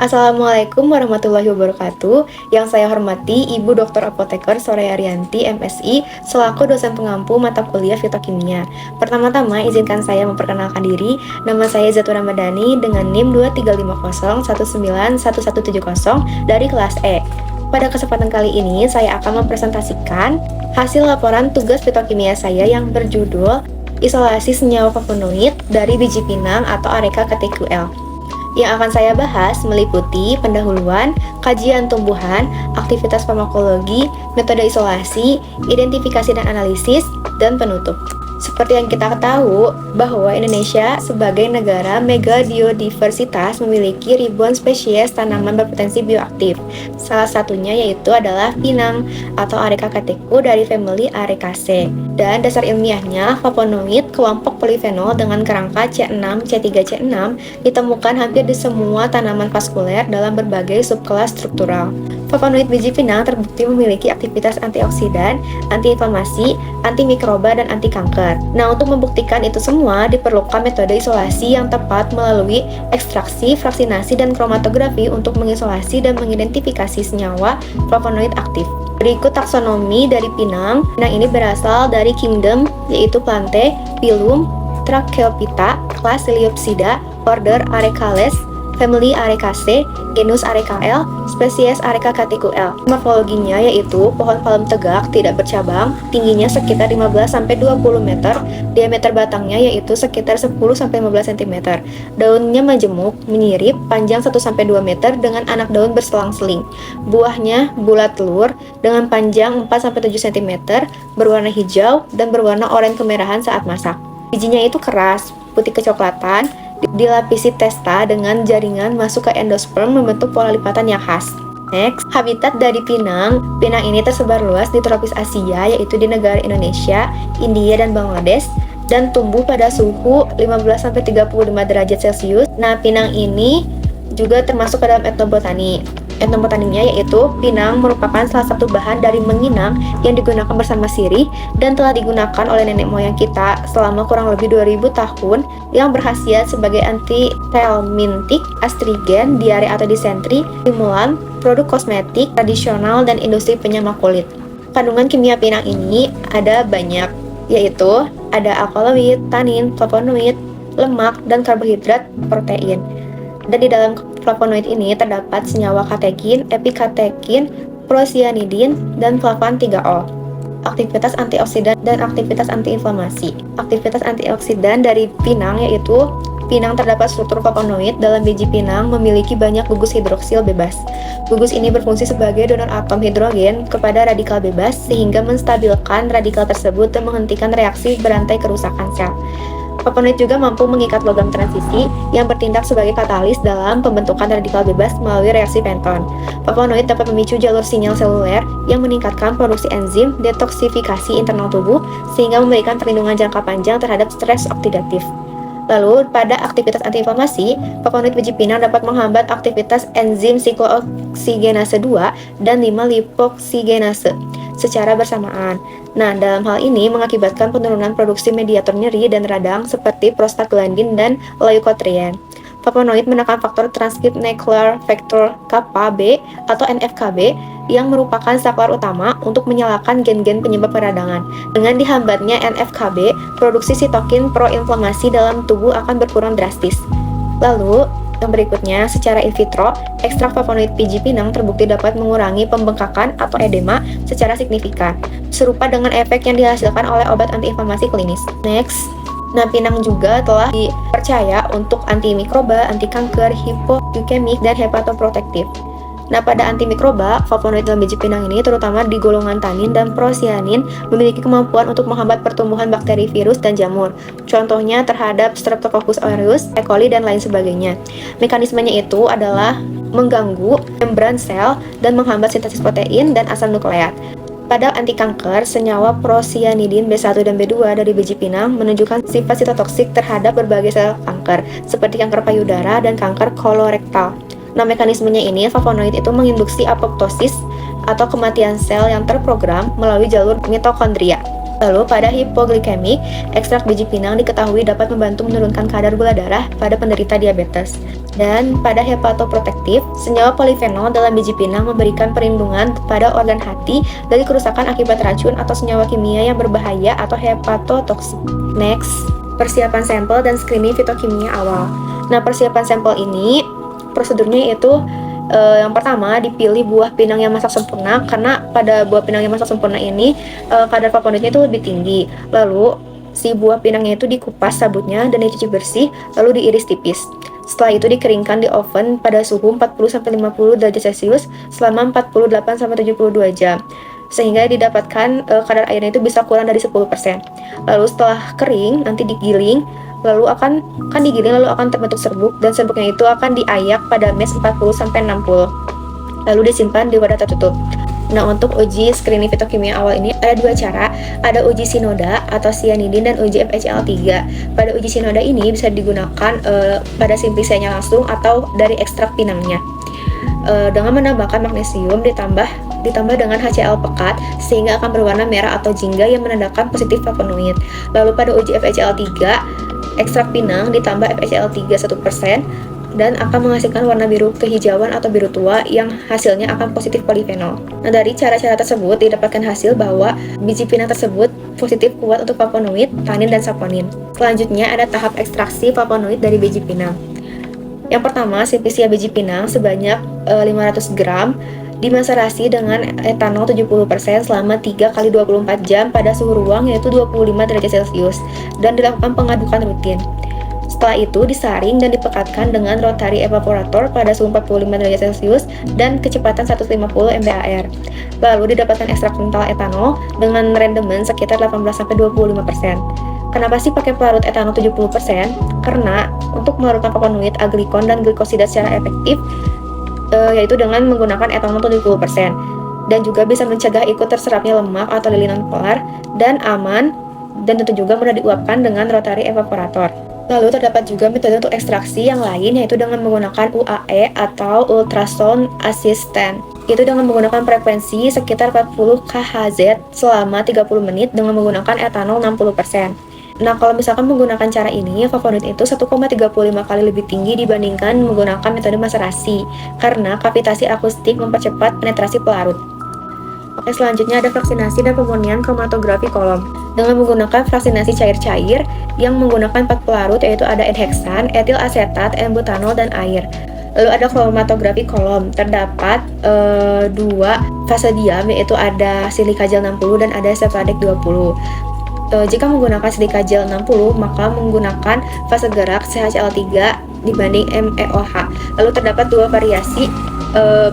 Assalamualaikum warahmatullahi wabarakatuh. Yang saya hormati Ibu Dr. Apoteker Soraya Ariyanti, MSI, selaku dosen pengampu mata kuliah Fitokimia. Pertama-tama, izinkan saya memperkenalkan diri. Nama saya Zatul Ramadhani dengan NIM 2350191170 dari kelas E. Pada kesempatan kali ini, saya akan mempresentasikan hasil laporan tugas Fitokimia saya yang berjudul Isolasi Senyawa Flavonoid dari Biji Pinang atau Areca KTQL. Yang akan saya bahas meliputi pendahuluan, kajian tumbuhan, aktivitas farmakologi, metode isolasi, identifikasi dan analisis, dan penutup. Seperti yang kita ketahui bahwa Indonesia sebagai negara megadiodiversitas memiliki ribuan spesies tanaman berpotensi bioaktif. Salah satunya yaitu adalah pinang atau Areca catechu dari family Arecaceae. Dan dasar ilmiahnya, flavonoid kelompok polifenol dengan kerangka C6, C3, C6 ditemukan hampir di semua tanaman vaskuler dalam berbagai subkelas struktural. Flavonoid biji pinang terbukti memiliki aktivitas antioksidan, antiinflamasi, antimikroba, dan anti kanker. Nah, untuk membuktikan itu semua diperlukan metode isolasi yang tepat melalui ekstraksi, fraksinasi, dan kromatografi untuk mengisolasi dan mengidentifikasi senyawa flavonoid aktif. Berikut taksonomi dari pinang. Pinang ini berasal dari kingdom yaitu Plantae, phylum Tracheophyta, kelas Ciliopsida, order Arecales, family Arecaceae, genus Arecael, spesies Areca KTQL. Morfologinya yaitu pohon palem tegak, tidak bercabang, tingginya sekitar 15-20 meter, diameter batangnya yaitu sekitar 10-15 cm. Daunnya majemuk, menyirip, panjang 1-2 meter dengan anak daun berselang-seling. Buahnya bulat telur dengan panjang 4-7 cm, berwarna hijau dan berwarna oranye kemerahan saat masak. Bijinya itu keras, putih kecoklatan, dilapisi testa dengan jaringan masuk ke endosperm membentuk pola lipatan yang khas. Next, habitat dari pinang. Pinang ini tersebar luas di tropis Asia, yaitu di negara Indonesia, India, dan Bangladesh, dan tumbuh pada suhu 15-35 derajat Celcius. Nah, pinang ini juga termasuk ke dalam etnobotani. Etnobotaninya yaitu pinang merupakan salah satu bahan dari menginang yang digunakan bersama sirih dan telah digunakan oleh nenek moyang kita selama kurang lebih 2000 tahun, yang berkhasiat sebagai anti-helmintik, astrigen, diare atau disentri, stimulan, produk kosmetik, tradisional, dan industri penyama kulit. Kandungan kimia pinang ini ada banyak, yaitu ada alkaloid, tanin, flavonoid, lemak, dan karbohidrat protein. Dan di dalam flavonoid ini terdapat senyawa katekin, epikatekin, procyanidin, dan flavan 3-ol. Aktivitas antioksidan dan aktivitas antiinflamasi. Aktivitas antioksidan dari pinang yaitu pinang terdapat struktur flavonoid dalam biji pinang memiliki banyak gugus hidroksil bebas. Gugus ini berfungsi sebagai donor atom hidrogen kepada radikal bebas sehingga menstabilkan radikal tersebut dan menghentikan reaksi berantai kerusakan sel. Flavonoid juga mampu mengikat logam transisi yang bertindak sebagai katalis dalam pembentukan radikal bebas melalui reaksi Penton. Flavonoid dapat memicu jalur sinyal seluler yang meningkatkan produksi enzim detoksifikasi internal tubuh sehingga memberikan perlindungan jangka panjang terhadap stres oksidatif. Lalu, pada aktivitas antiinflamasi, flavonoid biji pinang dapat menghambat aktivitas enzim siklooksigenase 2 dan 5-lipoksigenase secara bersamaan. Nah, dalam hal ini mengakibatkan penurunan produksi mediator nyeri dan radang seperti prostaglandin dan leukotriene. Flavonoid menekan faktor transkrip nuclear factor kappa B atau NFKB yang merupakan saklar utama untuk menyalakan gen-gen penyebab peradangan. Dengan dihambatnya NFKB, produksi sitokin proinflamasi dalam tubuh akan berkurang drastis. Lalu, yang berikutnya, secara in vitro, ekstrak flavonoid biji pinang terbukti dapat mengurangi pembengkakan atau edema secara signifikan, serupa dengan efek yang dihasilkan oleh obat antiinflamasi klinis. Next, nah pinang juga telah dipercaya untuk antimikroba, anti kanker, hipoglikemik, dan hepatoprotektif. Nah, pada antimikroba, flavonoid dalam biji pinang ini terutama di golongan tanin dan prosyanin memiliki kemampuan untuk menghambat pertumbuhan bakteri, virus, dan jamur. Contohnya terhadap Streptococcus aureus, E. coli, dan lain sebagainya. Mekanismenya itu adalah mengganggu membran sel dan menghambat sintesis protein dan asam nukleat. Pada anti kanker, senyawa prosyanidin B1 dan B2 dari biji pinang menunjukkan sifat sitotoksik terhadap berbagai sel kanker, seperti kanker payudara dan kanker kolorektal. Nah, mekanismenya ini, flavonoid itu menginduksi apoptosis atau kematian sel yang terprogram melalui jalur mitokondria. Lalu, pada hipoglikemik, ekstrak biji pinang diketahui dapat membantu menurunkan kadar gula darah pada penderita diabetes. Dan pada hepatoprotektif, senyawa polifenol dalam biji pinang memberikan perlindungan pada organ hati dari kerusakan akibat racun atau senyawa kimia yang berbahaya atau hepatotoksik. Next, persiapan sampel dan screening fitokimia awal. Nah, persiapan sampel ini prosedurnya yaitu yang pertama dipilih buah pinang yang masak sempurna, karena pada buah pinang yang masak sempurna ini kadar flavonoidnya itu lebih tinggi. Lalu si buah pinangnya itu dikupas sabutnya dan dicuci bersih, lalu diiris tipis. Setelah itu dikeringkan di oven pada suhu 40-50 derajat Celcius selama 48-72 jam, sehingga didapatkan kadar airnya itu bisa kurang dari 10%. Lalu setelah kering nanti digiling, lalu akan terbentuk serbuk, dan serbuknya itu akan diayak pada MES 40-60, lalu disimpan di wadah tertutup. Nah, untuk uji screening fitokimia awal ini ada dua cara, ada uji sinoda atau cyanidin dan uji FHCl3. Pada uji sinoda ini bisa digunakan pada simplicianya langsung atau dari ekstrak pinangnya. Dengan menambahkan magnesium ditambah dengan HCl pekat sehingga akan berwarna merah atau jingga yang menandakan positif flavonoid. Lalu pada uji FHCl3, ekstrak pinang ditambah FHCl3 1% dan akan menghasilkan warna biru kehijauan atau biru tua yang hasilnya akan positif polifenol. Nah, dari cara-cara tersebut didapatkan hasil bahwa biji pinang tersebut positif kuat untuk flavonoid, tanin, dan saponin. Selanjutnya ada tahap ekstraksi flavonoid dari biji pinang. Yang pertama, simplicia biji pinang sebanyak 500 gram dimaserasi dengan etanol 70% selama 3 kali 24 jam pada suhu ruang yaitu 25 derajat Celcius dan dilakukan pengadukan rutin. Setelah itu disaring dan dipekatkan dengan rotary evaporator pada suhu 45 derajat Celcius dan kecepatan 150 mbar. Lalu didapatkan ekstrak kental etanol dengan rendemen sekitar 18-25%. Kenapa sih pakai pelarut etanol 70%? Karena untuk melarutkan flavonoid, aglikon, dan glikosida secara efektif yaitu dengan menggunakan etanol 70%, dan juga bisa mencegah ikut terserapnya lemak atau lili non-polar, dan aman, dan tentu juga mudah diuapkan dengan rotary evaporator. Lalu terdapat juga metode untuk ekstraksi yang lain, yaitu dengan menggunakan UAE atau ultrasound assistant. Itu dengan menggunakan frekuensi sekitar 40 kHz selama 30 menit dengan menggunakan etanol 60%. Nah, kalau misalkan menggunakan cara ini, flavonoid itu 1,35 kali lebih tinggi dibandingkan menggunakan metode maserasi, karena kavitasi akustik mempercepat penetrasi pelarut. Oke, selanjutnya ada vaksinasi dan pemurnian kromatografi kolom. Dengan menggunakan vaksinasi cair-cair yang menggunakan 4 pelarut, yaitu ada N-heksan, etil asetat, N-butanol, dan air. Lalu ada kromatografi kolom, terdapat 2 fase diam, yaitu ada silika gel 60 dan ada Cefadec 20. Jika menggunakan silika gel 60, maka menggunakan fase gerak CHCl3 dibanding MEOH. Lalu terdapat 2 variasi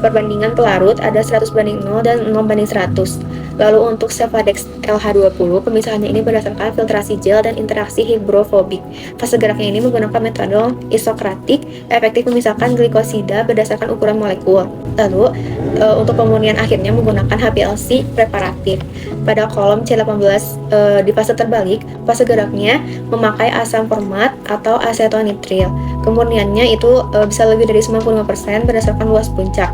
perbandingan pelarut, ada 100:0 dan 0:100. Lalu untuk Cefadec LH20, pemisahannya ini berdasarkan filtrasi gel dan interaksi hidrofobik. Fase geraknya ini menggunakan metode isokratik, efektif memisahkan glikosida berdasarkan ukuran molekul. Lalu untuk pemurnian akhirnya menggunakan HPLC preparatif. Pada kolom C18 di fase terbalik, fase geraknya memakai asam format atau asetonitril. Kemurniannya itu bisa lebih dari 95% berdasarkan luas puncak.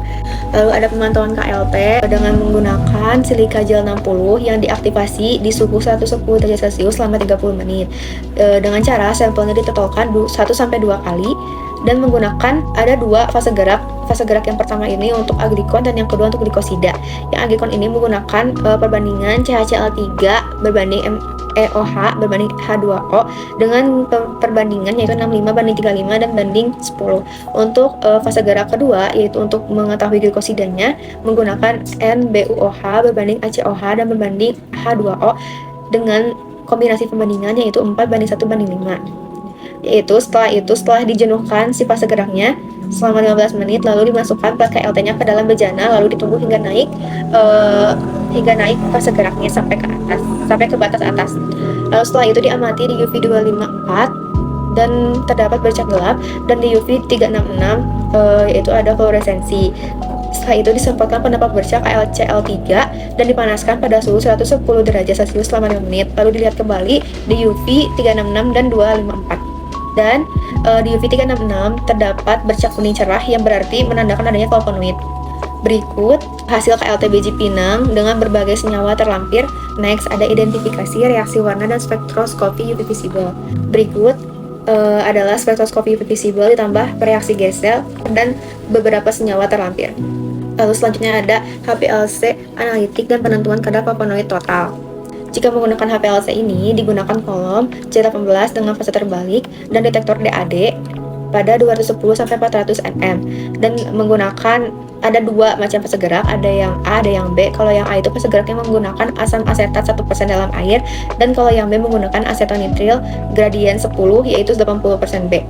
Lalu ada pemantauan KLT dengan menggunakan silika gel 60 yang diaktifasi di suhu 110 derajat Celcius selama 30 menit. Dengan cara sampelnya ditotolkan 1-2 kali dan menggunakan ada 2 fase gerak. Fase gerak yang pertama ini untuk aglikon dan yang kedua untuk glikosida. Yang aglikon ini menggunakan perbandingan CHCl3 berbanding MEOH berbanding H2O dengan perbandingan yaitu 65:35 dan banding 10. Untuk fase gerak kedua yaitu untuk mengetahui glikosidanya menggunakan NBUOH berbanding ACOH dan berbanding H2O dengan kombinasi pembandingan yaitu 4:1:5. Yaitu setelah dijenuhkan si fase geraknya selama 15 menit, lalu dimasukkan plat KLT-nya ke dalam bejana, lalu ditunggu hingga naik fase geraknya sampai ke batas atas. Lalu setelah itu diamati di UV 254 dan terdapat bercak gelap, dan di UV 366 yaitu ada fluoresensi. Setelah itu disemprotkan penapak bercak AlCl3 dan dipanaskan pada suhu 110 derajat Celcius selama 5 menit, lalu dilihat kembali di UV 366 dan 254. Dan di UV 366 terdapat bercak kuning cerah yang berarti menandakan adanya flavonoid. Berikut hasil KLT biji pinang dengan berbagai senyawa terlampir. Next ada identifikasi reaksi warna dan spektroskopi UV visible. Berikut adalah spektroskopi visible ditambah reaksi Gesell dan beberapa senyawa terlampir. Lalu selanjutnya ada HPLC analitik dan penentuan kadar flavonoid total. Jika menggunakan HPLC ini, digunakan kolom C18 dengan fase terbalik dan detektor DAD pada 210-400 nm, dan menggunakan ada dua macam fase gerak, ada yang A, ada yang B. Kalau yang A itu fase geraknya menggunakan asam asetat 1% dalam air, dan kalau yang B menggunakan asetonitril gradien 10 yaitu 80% B.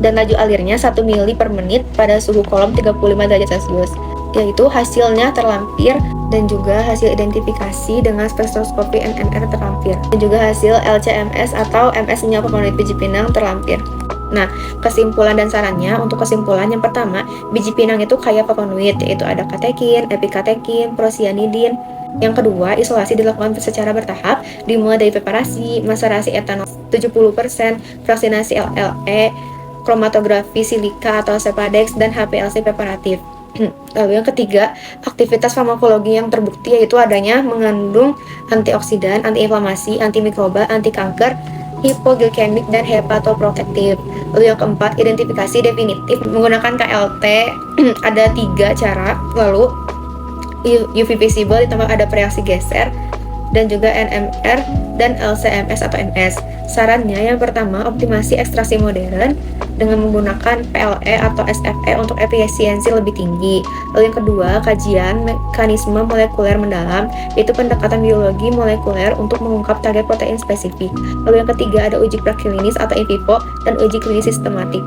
Dan laju alirnya 1 mili per menit pada suhu kolom 35 derajat Celcius, yaitu hasilnya terlampir dan juga hasil identifikasi dengan spektroskopi NMR terlampir, dan juga hasil LCMS atau MS senyawa flavonoid biji pinang terlampir. Nah, kesimpulan dan sarannya. Untuk kesimpulan yang pertama, biji pinang itu kaya flavonoid, yaitu ada katekin, epikatekin, prosianidin. Yang kedua, isolasi dilakukan secara bertahap, dimulai dari preparasi, maserasi etanol 70%, fraksinasi LLE, kromatografi silika atau Sepadex, dan HPLC preparatif. Lalu yang ketiga, aktivitas farmakologi yang terbukti yaitu adanya mengandung antioksidan, antiinflamasi, antimikroba, anti kanker, hipoglikemik, dan hepatoprotektif. Lalu yang keempat, identifikasi definitif menggunakan KLT ada 3 cara. Lalu UV visible ditambah ada reaksi Gesell dan juga NMR dan LCMS atau MS. Sarannya yang pertama, optimasi ekstraksi modern dengan menggunakan PLE atau SFE untuk efisiensi lebih tinggi. Lalu yang kedua, kajian mekanisme molekuler mendalam, yaitu pendekatan biologi molekuler untuk mengungkap target protein spesifik. Lalu yang ketiga, ada uji praklinis atau in vivo dan uji klinis sistematik,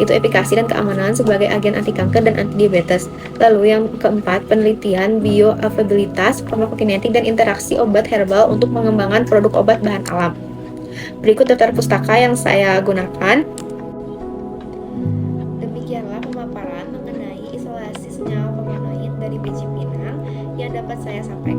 itu efikasi dan keamanan sebagai agen anti kanker dan anti diabetes. Lalu yang keempat, penelitian bioavailabilitas, farmakokinetik, dan interaksi obat herbal untuk mengembangkan produk obat bahan alam. Berikut daftar pustaka yang saya gunakan. Demikianlah pemaparan mengenai isolasi senyawa flavonoid dari biji pinang yang dapat saya sampaikan.